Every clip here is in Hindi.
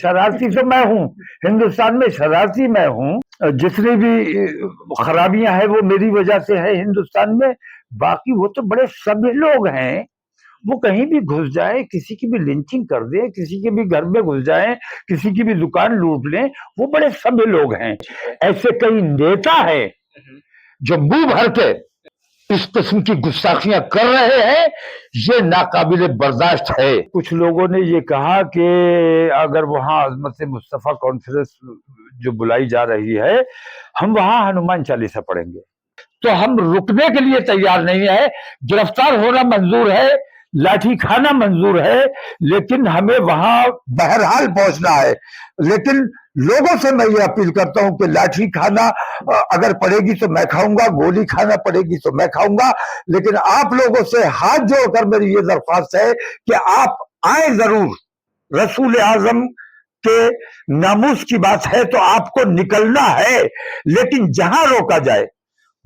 शरारती तो मैं हूँ, हिंदुस्तान में शरारती मैं हूँ। जितनी भी खराबियां हैं वो मेरी वजह से है हिंदुस्तान में। बाकी वो तो बड़े सभ्य लोग हैं, वो कहीं भी घुस जाए, किसी की भी लिंचिंग कर दे, किसी के भी घर में घुस जाए, किसी की भी दुकान लूट लें, वो बड़े सभ्य लोग हैं। ऐसे कई नेता है जो मुंह भर के इस किस्म की गुस्ताखियां कर रहे हैं, ये नाकाबिले बर्दाश्त है। कुछ लोगों ने ये कहा कि अगर वहां अजमत मुस्तफा कॉन्फ्रेंस जो बुलाई जा रही है, हम वहां हनुमान चालीसा पढ़ेंगे, तो हम रुकने के लिए तैयार नहीं है। गिरफ्तार होना मंजूर है, लाठी खाना मंजूर है, लेकिन हमें वहां बहरहाल पहुंचना है। लेकिन लोगों से मैं ये अपील करता हूं कि लाठी खाना अगर पड़ेगी तो मैं खाऊंगा, गोली खाना पड़ेगी तो मैं खाऊंगा, लेकिन आप लोगों से हाथ जोड़कर मेरी ये दरख्वास्त है कि आप आए जरूर। रसूल आजम के नामूस की बात है तो आपको निकलना है, लेकिन जहां रोका जाए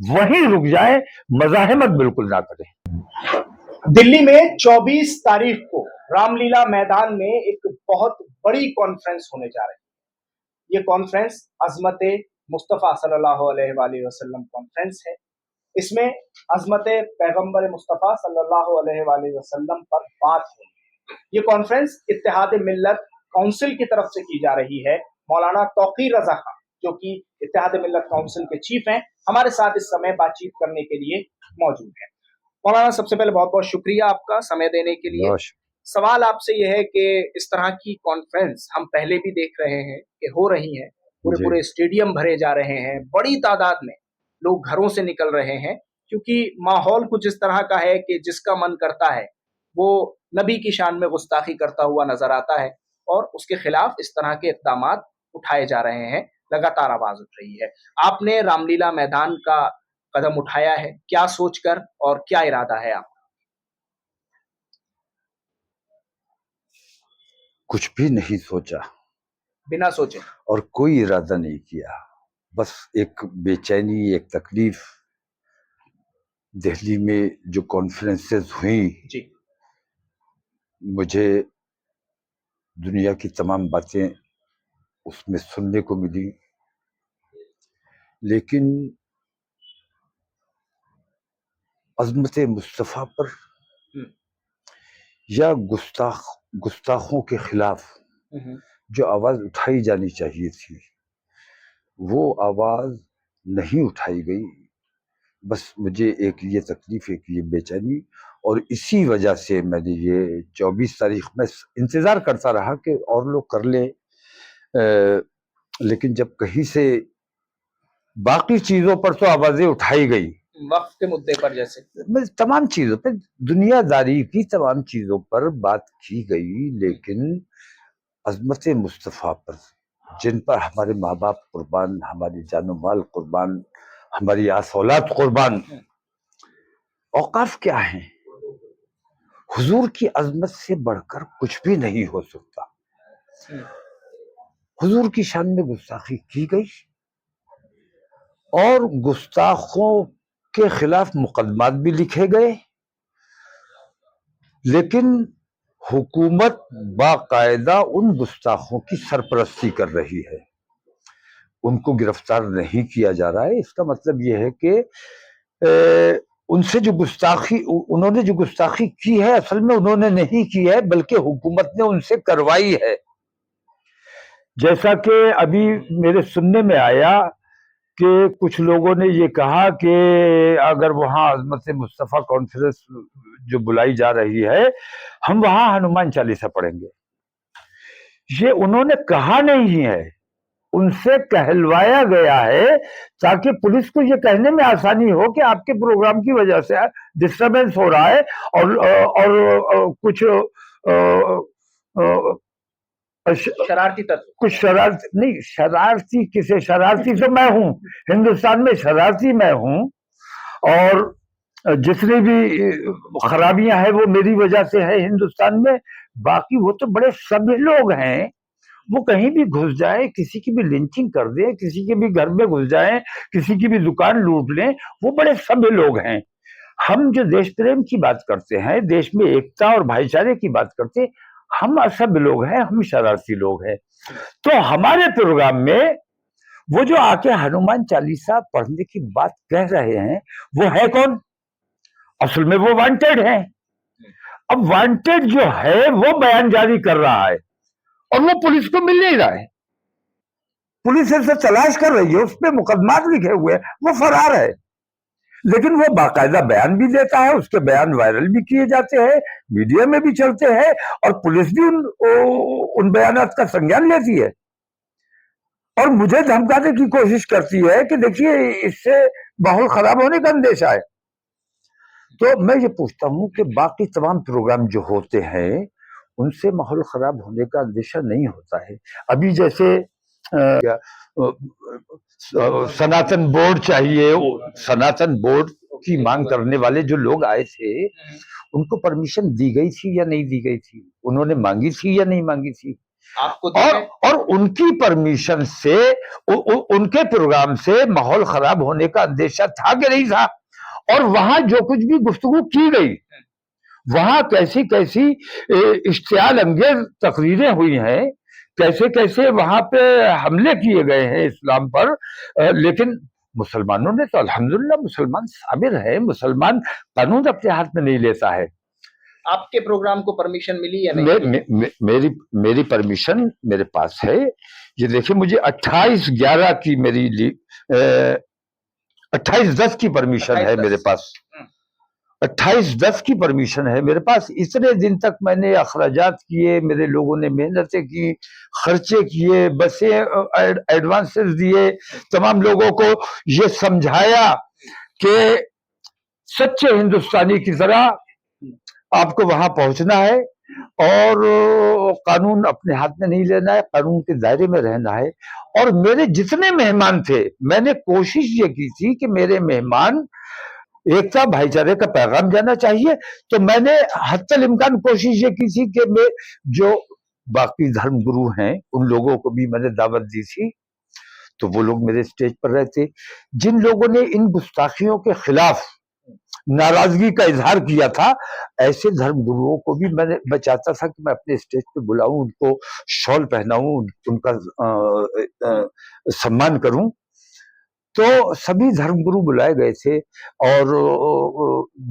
वहीं रुक जाए, मज़ाहमत बिल्कुल ना करें। दिल्ली में 24 तारीख को रामलीला मैदान में एक बहुत बड़ी कॉन्फ्रेंस होने जा रही है। ये कॉन्फ्रेंस अज़मत मुस्तफ़ा सल्लल्लाहु अलैहि वसल्लम कॉन्फ्रेंस है। इसमें अज़मत पैगंबर मुस्तफ़ा सल्लल्लाहु अलैहि वसल्लम पर बात होगी। ये कॉन्फ्रेंस इत्तेहाद मिल्लत काउंसिल की तरफ से की जा रही है। मौलाना तौक़ीर रज़ा खान जो कि इत्तेहाद मिल्लत काउंसिल के चीफ हैं, हमारे साथ इस समय बातचीत करने के लिए मौजूद हैं। मौलाना, सबसे पहले बहुत बहुत शुक्रिया आपका समय देने के लिए। सवाल आपसे यह है कि इस तरह की कॉन्फ्रेंस हम पहले भी देख रहे हैं कि हो रही हैं, पूरे स्टेडियम भरे जा रहे हैं, बड़ी तादाद में लोग घरों से निकल रहे हैं, क्योंकि माहौल कुछ इस तरह का है कि जिसका मन करता है वो नबी की शान में गुस्ताखी करता हुआ नजर आता है और उसके खिलाफ इस तरह के इक़दाम उठाए जा रहे हैं, लगातार आवाज उठ रही है। आपने रामलीला मैदान का कदम उठाया है, क्या सोचकर और क्या इरादा है आपका? कुछ भी नहीं सोचा, बिना सोचे, और कोई इरादा नहीं किया, बस एक बेचैनी, एक तकलीफ। दिल्ली में जो कॉन्फ्रेंसेस हुई जी, मुझे दुनिया की तमाम बातें उसमें सुनने को मिली, लेकिन अज़मत मुस्तफ़ा पर या गुस्ताखों के खिलाफ जो आवाज उठाई जानी चाहिए थी वो आवाज नहीं उठाई गई। बस मुझे एक ये तकलीफ, एक ये बेचैनी, और इसी वजह से मैंने ये 24 तारीख में इंतज़ार करता रहा कि और लोग कर ले, लेकिन जब कहीं से बाकी चीज़ों पर तो आवाज़ें उठाई गई, वक्त के मुद्दे पर जैसे तमाम चीज़ों पर, दुनियादारी की तमाम चीज़ों पर बात की गई, लेकिन अज़मत मुस्तफ़ा पर, जिन पर हमारे माँ बाप कुर्बान, हमारी जानो माल कुर्बान, हमारी आस-औलाद कुर्बान, औकाफ क्या है? हुजूर की अजमत से बढ़कर कुछ भी नहीं हो सकता। हुजूर की शान में गुस्ताखी की गई और गुस्ताखों के खिलाफ मुकदमात भी लिखे गए, लेकिन हुकूमत बाकायदा उन गुस्ताखों की सरपरस्ती कर रही है, उनको गिरफ्तार नहीं किया जा रहा है। इसका मतलब यह है कि उनसे जो गुस्ताखी, उन्होंने जो गुस्ताखी की है असल में उन्होंने नहीं की है, बल्कि हुकूमत ने उनसे करवाई है। जैसा कि अभी मेरे सुनने में आया कि कुछ लोगों ने ये कहा कि अगर वहां अज़मत मुस्तफ़ा कॉन्फ्रेंस जो बुलाई जा रही है, हम वहां हनुमान चालीसा पढ़ेंगे। ये उन्होंने कहा नहीं है, उनसे कहलवाया गया है, ताकि पुलिस को ये कहने में आसानी हो कि आपके प्रोग्राम की वजह से डिस्टर्बेंस हो रहा है और कुछ शरारती तत्व, कुछ शरारती नहीं, शरारती किसे, शरारती तो मैं हूं, हिंदुस्तान में शरारती मैं हूं, और जितनी भी खराबियां हैं वो मेरी वजह से है हिंदुस्तान में। बाकी वो तो बड़े सभ्य लोग हैं, वो कहीं भी घुस जाए, किसी की भी लिंचिंग कर दे, किसी के भी घर में घुस जाए, किसी की भी दुकान लूट लें, वो बड़े सभ्य लोग हैं। हम जो देश प्रेम की बात करते हैं, देश में एकता और भाईचारे की बात करते हैं, हम असभ्य लोग हैं, हम शरारती लोग हैं। तो हमारे प्रोग्राम में वो जो आके हनुमान चालीसा पढ़ने की बात कह रहे हैं, वो है कौन? असल में वो वांटेड है। अब वांटेड जो है वो बयान जारी कर रहा है और वो पुलिस को मिल नहीं रहा है। पुलिस ऐसे तलाश कर रही है, उस पर मुकदमात लिखे हुए हैं, वो फरार है। लेकिन वो बाकायदा बयान भी देता है, उसके बयान वायरल भी किए जाते हैं, मीडिया में भी चलते हैं, और पुलिस भी उन बयानात का संज्ञान लेती है और मुझे धमकाने की कोशिश करती है कि देखिए इससे माहौल खराब होने का अंदेशा है। तो मैं ये पूछता हूं कि बाकी तमाम प्रोग्राम जो होते हैं उनसे माहौल खराब होने का अंदेशा नहीं होता है। अभी जैसे सनातन बोर्ड चाहिए, सनातन बोर्ड की मांग करने वाले जो लोग आए थे उनको परमिशन दी गई थी या नहीं दी गई थी? उन्होंने मांगी थी या नहीं मांगी थी? आपको और उनकी परमिशन से उनके प्रोग्राम से माहौल खराब होने का अंदेशा था कि नहीं था? और वहां जो कुछ भी गुफ्तगू की गई, वहां कैसी कैसी इश्तियाल अंगेज तकरीरें हुई हैं, कैसे कैसे वहां पे हमले किए गए हैं इस्लाम पर। लेकिन मुसलमानों ने तो अल्हम्दुलिल्लाह, मुसलमान साबिर है, मुसलमान कानून अपने हाथ में नहीं लेता है। आपके प्रोग्राम को परमिशन मिली या नहीं? मेरी परमिशन मेरे पास है। ये देखिए, मुझे 28/11 की मेरी 28/10 की परमिशन है मेरे पास। 28/10 की परमिशन है मेरे पास। इतने दिन तक मैंने अखराजात किए, मेरे लोगों ने मेहनतें की, खर्चे किए, बसें एडवांसेस दिए, तमाम लोगों को ये समझाया कि सच्चे हिंदुस्तानी की तरह आपको वहां पहुंचना है और कानून अपने हाथ में नहीं लेना है, कानून के दायरे में रहना है। और मेरे जितने मेहमान थे, मैंने कोशिश ये की थी कि मेरे मेहमान एकता भाईचारे का पैगाम जाना चाहिए। तो मैंने हत्तल इम्कान कोशिश ये की थी कि मैं जो बाकी धर्म गुरु हैं उन लोगों को भी मैंने दावत दी थी, तो वो लोग मेरे स्टेज पर रहते। जिन लोगों ने इन गुस्ताखियों के खिलाफ नाराजगी का इजहार किया था, ऐसे धर्म गुरुओं को भी मैं चाहता था कि मैं अपने स्टेज पे बुलाऊं, उनको शॉल पहनाऊं, उनका सम्मान करूं। तो सभी धर्मगुरु बुलाए गए थे और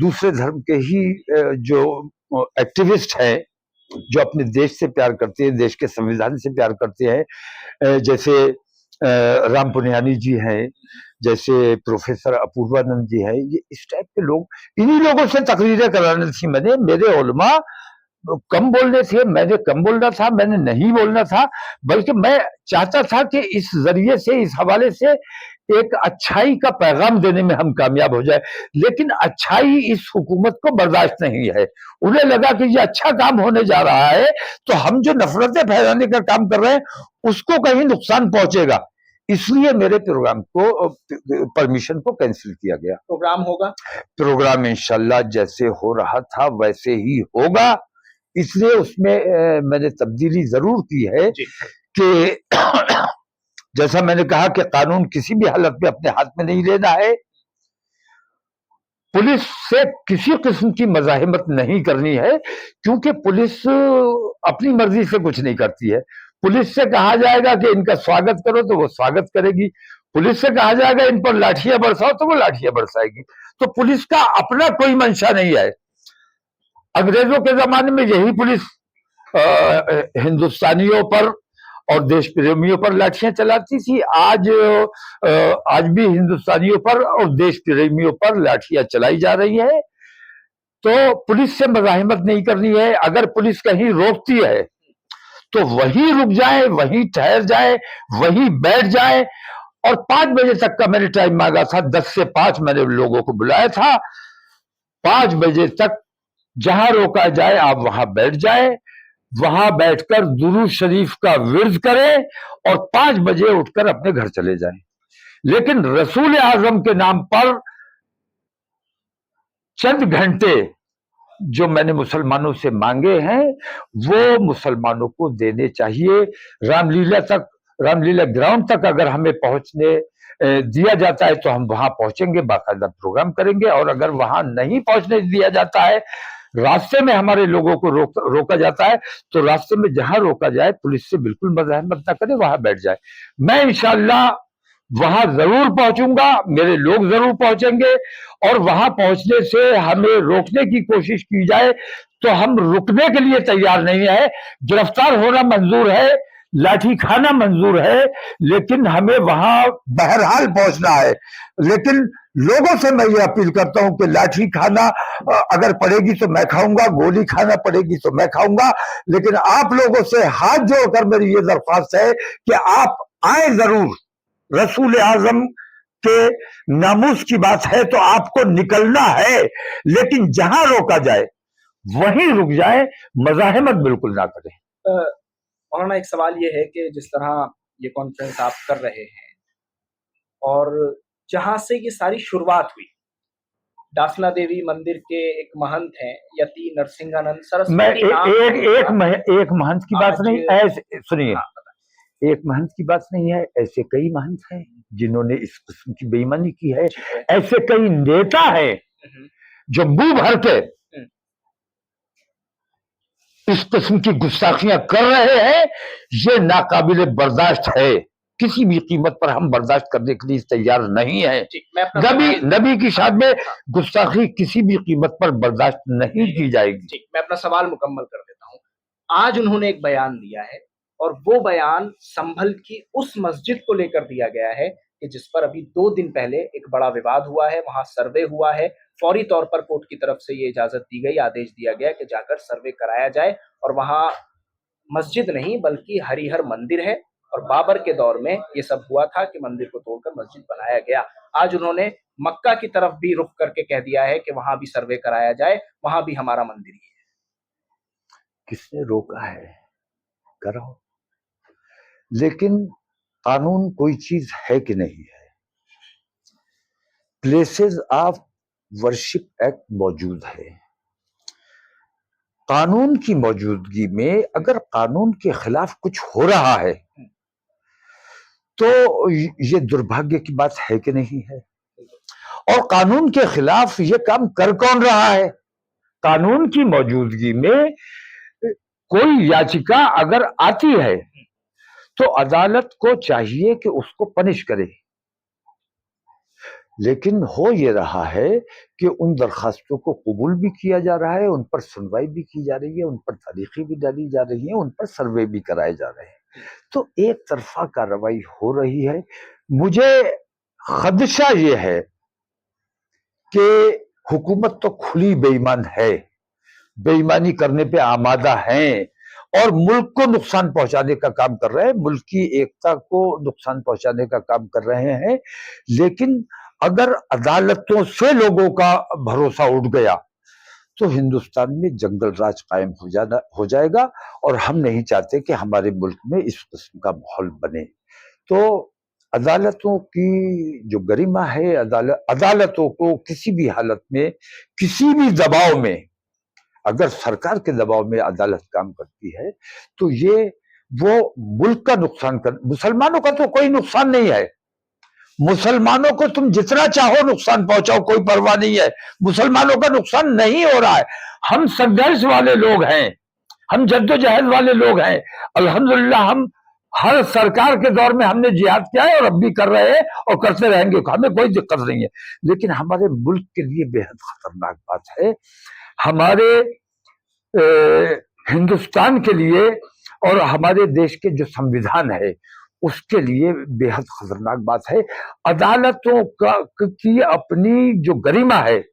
दूसरे धर्म के ही जो एक्टिविस्ट हैं, जो अपने देश से प्यार करते हैं, देश के संविधान से प्यार करते हैं, जैसे राम पुनियानी जी हैं, जैसे प्रोफेसर अपूर्वानंद जी हैं, ये इस टाइप के लोग, इन्हीं लोगों से तकरीरें करानी थी मैंने। मेरे उलमा कम बोलने थे, मैंने कम बोलना था, मैंने नहीं बोलना था, बल्कि मैं चाहता था कि इस जरिए से, इस हवाले से एक अच्छाई का पैगाम देने में हम कामयाब हो जाए। लेकिन अच्छाई इस हुकूमत को बर्दाश्त नहीं है। उन्हें लगा कि ये अच्छा काम होने जा रहा है, तो हम जो नफरतें फैलाने का काम कर रहे हैं उसको कहीं नुकसान पहुंचेगा, इसलिए मेरे प्रोग्राम को, परमिशन को कैंसिल किया गया। प्रोग्राम होगा? प्रोग्राम इंशाल्लाह जैसे हो रहा था वैसे ही होगा। इसलिए उसमें मैंने तब्दीली जरूर की है कि जैसा मैंने कहा कि कानून किसी भी हालत में अपने हाथ में नहीं लेना है, पुलिस से किसी किस्म की मज़ाहिमत नहीं करनी है, क्योंकि पुलिस अपनी मर्जी से कुछ नहीं करती है। पुलिस से कहा जाएगा कि इनका स्वागत करो तो वो स्वागत करेगी, पुलिस से कहा जाएगा इन पर लाठियां बरसाओ तो वो लाठियां बरसाएगी। तो पुलिस का अपना कोई मंशा नहीं है। अंग्रेजों के जमाने में यही पुलिस हिंदुस्तानियों पर और देश प्रेमियों पर लाठियां चलाती थी। आज भी हिंदुस्तानियों पर और देश प्रेमियों पर लाठियां चलाई जा रही है। तो पुलिस से मज़ाहिमत नहीं करनी है। अगर पुलिस कहीं रोकती है तो वहीं रुक जाए, वहीं ठहर जाए, वहीं बैठ जाए। और 5 बजे तक का मैंने टाइम मांगा था, 10 से 5 मैंने लोगों को बुलाया था। 5 बजे तक जहां रोका जाए आप वहां बैठ जाए, वहां बैठकर दुरूद शरीफ का विर्द करें और 5 बजे उठकर अपने घर चले जाएं। लेकिन रसूल आजम के नाम पर चंद घंटे जो मैंने मुसलमानों से मांगे हैं वो मुसलमानों को देने चाहिए। रामलीला ग्राउंड तक अगर हमें पहुंचने दिया जाता है तो हम वहां पहुंचेंगे, बाकायदा प्रोग्राम करेंगे। और अगर वहां नहीं पहुंचने दिया जाता है रास्ते में हमारे लोगों को रोका जाता है, तो रास्ते में जहां रोका जाए पुलिस से बिल्कुल मज़ाहमत ना करे, वहां बैठ जाए। मैं इंशाअल्लाह वहां जरूर पहुंचूंगा, मेरे लोग जरूर पहुंचेंगे, और वहां पहुंचने से हमें रोकने की कोशिश की जाए तो हम रुकने के लिए तैयार नहीं है। गिरफ्तार होना मंजूर है, लाठी खाना मंजूर है, लेकिन हमें वहां बहरहाल पहुंचना है। लेकिन लोगों से मैं ये अपील करता हूं कि लाठी खाना अगर पड़ेगी तो मैं खाऊंगा, गोली खाना पड़ेगी तो मैं खाऊंगा, लेकिन आप लोगों से हाथ जोड़कर मेरी ये दरख्वास्त है कि आप आए जरूर। रसूल आजम के नामूस की बात है तो आपको निकलना है, लेकिन जहां रोका जाए वहीं रुक जाए, मज़ाहमत बिल्कुल ना करें। मौलाना, एक सवाल ये है कि जिस तरह ये कॉन्फ्रेंस आप कर रहे हैं और जहां से ये सारी शुरुआत हुई, दाफना देवी मंदिर के एक महंत हैं यति नरसिंहानंद मैं सरस्वती नाम एक महंत की बात नहीं, ऐसे सुनिए, हाँ, एक महंत की बात नहीं है, ऐसे कई महंत हैं जिन्होंने इस किस्म की बेईमानी की है। ऐसे कई नेता हैं जो मुंह भर के इस किस्म की गुस्ताखियां कर रहे हैं। ये नाकाबिले बर्दाश्त है, किसी भी कीमत पर हम बर्दाश्त करने के लिए तैयार नहीं है। नबी की शान में गुस्ताखी किसी भी कीमत पर बर्दाश्त नहीं की जाएगी। मैं अपना सवाल मुकम्मल कर देता हूँ। आज उन्होंने एक बयान दिया है और वो बयान संभल की उस मस्जिद को लेकर दिया गया है कि जिस पर अभी 2 दिन पहले एक बड़ा विवाद हुआ है, वहां सर्वे हुआ है। फौरी तौर पर कोर्ट की तरफ से ये इजाजत दी गई, आदेश दिया गया कि जाकर सर्वे कराया जाए, और वहां मस्जिद नहीं बल्कि हरिहर मंदिर है, और बाबर के दौर में ये सब हुआ था कि मंदिर को तोड़कर मस्जिद बनाया गया। आज उन्होंने मक्का की तरफ भी रुख करके कह दिया है कि वहां भी सर्वे कराया जाए, वहां भी हमारा मंदिर ही है। किसने रोका है? कराओ, लेकिन कानून कोई चीज है कि नहीं है? प्लेसेस ऑफ वर्शिप एक्ट मौजूद है। कानून की मौजूदगी में अगर कानून के खिलाफ कुछ हो रहा है तो ये दुर्भाग्य की बात है कि नहीं है? और कानून के खिलाफ ये काम कर कौन रहा है? कानून की मौजूदगी में कोई याचिका अगर आती है तो अदालत को चाहिए कि उसको पनिश करे, लेकिन हो ये रहा है कि उन दरखास्तों को कबूल भी किया जा रहा है, उन पर सुनवाई भी की जा रही है, उन पर तारीखें भी डाली जा रही हैं, उन पर सर्वे भी कराए जा रहे हैं। तो एक तरफा कार्रवाई हो रही है। मुझे खदशा ये है कि हुकूमत तो खुली बेईमान है, बेईमानी करने पे आमादा हैं और मुल्क को नुकसान पहुंचाने का काम कर रहे हैं, मुल्क की एकता को नुकसान पहुंचाने का काम कर रहे हैं। लेकिन अगर अदालतों से लोगों का भरोसा उठ गया तो हिंदुस्तान में जंगल राज कायम हो जाएगा, और हम नहीं चाहते कि हमारे मुल्क में इस किस्म का माहौल बने। तो अदालतों की जो गरिमा है, अदालतों को किसी भी हालत में, किसी भी दबाव में, अगर सरकार के दबाव में अदालत काम करती है तो ये वो मुल्क का नुकसान कर, मुसलमानों का तो कोई नुकसान नहीं है। मुसलमानों को तुम जितना चाहो नुकसान पहुंचाओ, कोई परवाह नहीं है, मुसलमानों का नुकसान नहीं हो रहा है। हम संघर्ष वाले लोग हैं, हम जद्दोजहद वाले लोग हैं। अल्हम्दुलिल्लाह हम हर सरकार के दौर में हमने जिहाद किया है और अब भी कर रहे हैं और करते रहेंगे, हमें कोई दिक्कत नहीं है। लेकिन हमारे मुल्क के लिए बेहद खतरनाक बात है, हमारे हिंदुस्तान के लिए और हमारे देश के जो संविधान है उसके लिए बेहद खतरनाक बात है। अदालतों की अपनी जो गरिमा है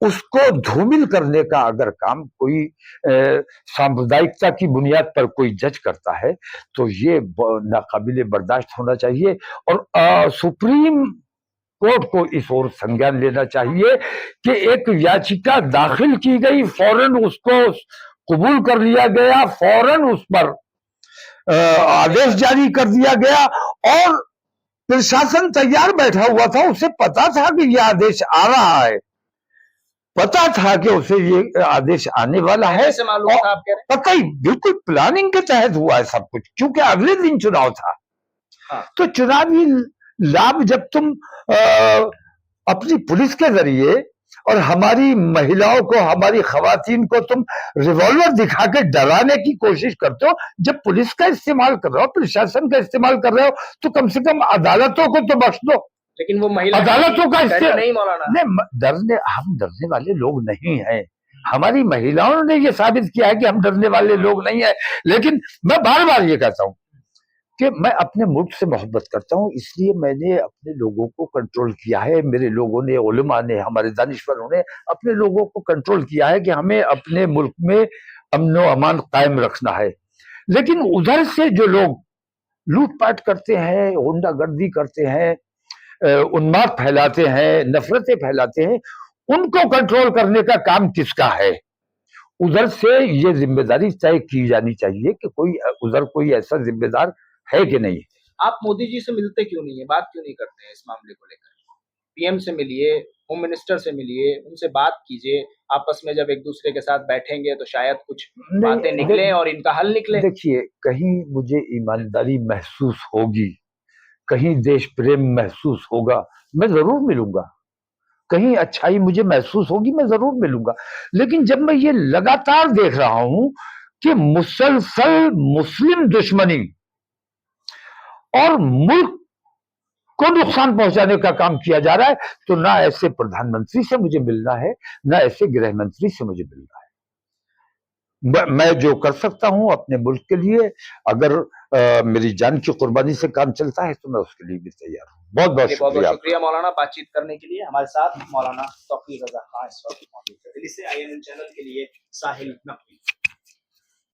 उसको धूमिल करने का अगर काम कोई सांप्रदायिकता की बुनियाद पर कोई जज करता है तो ये नाकाबिले बर्दाश्त होना चाहिए, और सुप्रीम कोर्ट को इस ओर संज्ञान लेना चाहिए कि एक याचिका दाखिल की गई, फौरन उसको कबूल कर लिया गया, फौरन उस पर आदेश जारी कर दिया गया, और प्रशासन तैयार बैठा हुआ था, उसे पता था कि यह आदेश आ रहा है, पता था कि उसे ये आदेश आने वाला है, पता ही बिल्कुल प्लानिंग के तहत हुआ है सब कुछ, क्योंकि अगले दिन चुनाव था। तो चुनावी लाभ जब तुम अपनी पुलिस के जरिए और हमारी महिलाओं को, हमारी खवातीन को तुम रिवॉल्वर दिखा के डराने की कोशिश करते हो। जब पुलिस का इस्तेमाल कर रहे हो, प्रशासन का इस्तेमाल कर रहे हो, तो कम से कम अदालतों को तो बख्श दो। लेकिन वो महिला अदालतों का इस्तेमाल नहीं मौलाना, डरने, हम डरने वाले लोग नहीं हैं। हमारी महिलाओं ने ये साबित किया है कि हम डरने वाले लोग नहीं है। लेकिन मैं बार बार ये कहता हूं कि मैं अपने मुल्क से मोहब्बत करता हूं, इसलिए मैंने अपने लोगों को कंट्रोल किया है। मेरे लोगों ने, उलमा ने, हमारे दानिश्वरों ने अपने लोगों को कंट्रोल किया है कि हमें अपने मुल्क में अमन व अमान कायम रखना है। लेकिन उधर से जो लोग लूटपाट करते हैं, गुंडागर्दी करते हैं, उन्माद फैलाते हैं, नफरतें फैलाते हैं, उनको कंट्रोल करने का काम किसका है? उधर से ये जिम्मेदारी तय की जानी चाहिए कि कोई उधर कोई ऐसा जिम्मेदार है कि नहीं। आप मोदी जी से मिलते क्यों नहीं है, बात क्यों नहीं करते हैं इस मामले को लेकर? पीएम से मिलिए, होम मिनिस्टर से मिलिए, उनसे बात कीजिए। आपस में जब एक दूसरे के साथ बैठेंगे तो शायद कुछ बातें निकले और इनका हल निकले। देखिए, कहीं मुझे ईमानदारी महसूस होगी, कहीं देश प्रेम महसूस होगा, मैं जरूर मिलूंगा। कहीं अच्छाई मुझे महसूस होगी, मैं जरूर मिलूंगा। लेकिन जब मैं ये लगातार देख रहा हूं कि मुसलसल मुस्लिम दुश्मनी और मुल्क को नुकसान पहुंचाने का काम किया जा रहा है, तो ना ऐसे प्रधानमंत्री से मुझे मिलना है, ना ऐसे गृह मंत्री से मुझे मिलना है। मैं जो कर सकता हूं अपने मुल्क के लिए, अगर मेरी जान की कुर्बानी से काम चलता है, तो मैं उसके लिए भी तैयार हूं। बहुत बहुत शुक्रिया मौलाना, बातचीत करने के लिए। हमारे साथ मौलाना तौकीर रजा खां इस वक्त मौजूद है। दिल्ली से INN चैनल के लिए साहिल नकवी।